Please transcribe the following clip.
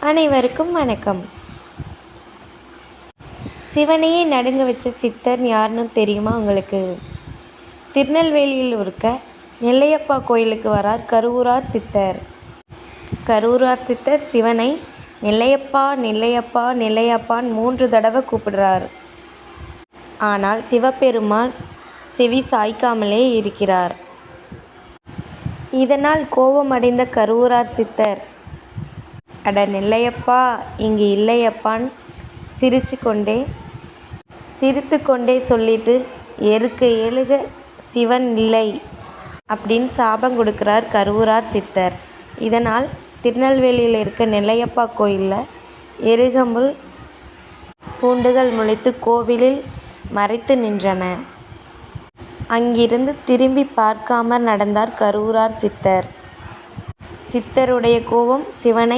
அனைவருக்கும் வணக்கம். சிவனையே நடுங்க வச்ச சித்தர் யாருன்னு தெரியுமா உங்களுக்கு? திருநெல்வேலியில் இருக்க நெல்லையப்பா கோயிலுக்கு வரார் கருவூரார் சித்தர். கருவூரார் சித்தர் சிவனை நெல்லையப்பா நெல்லையப்பா நெல்லையப்பான்னு 3 தடவை கூப்பிடுறார். ஆனால் சிவபெருமான் செவி சாய்க்காமலே இருக்கிறார். இதனால் கோபமடைந்த கருவூரார் சித்தர், அட நெல்லையப்பா இங்கு இல்லையப்பான்னு சிரித்து கொண்டே சொல்லிட்டு எருக்க எழுக சிவன் இல்லை அப்படின்னு சாபம் கொடுக்கிறார் கருவூரார் சித்தர். இதனால் திருநெல்வேலியில் இருக்க நெல்லையப்பா கோயிலில் எருகம்புல் பூண்டுகள் முளைத்து கோவிலில் மறைத்து நின்றன. அங்கிருந்து திரும்பி பார்க்காமல் நடந்தார் கருவூரார் சித்தர். சித்தருடைய கோபம் சிவனை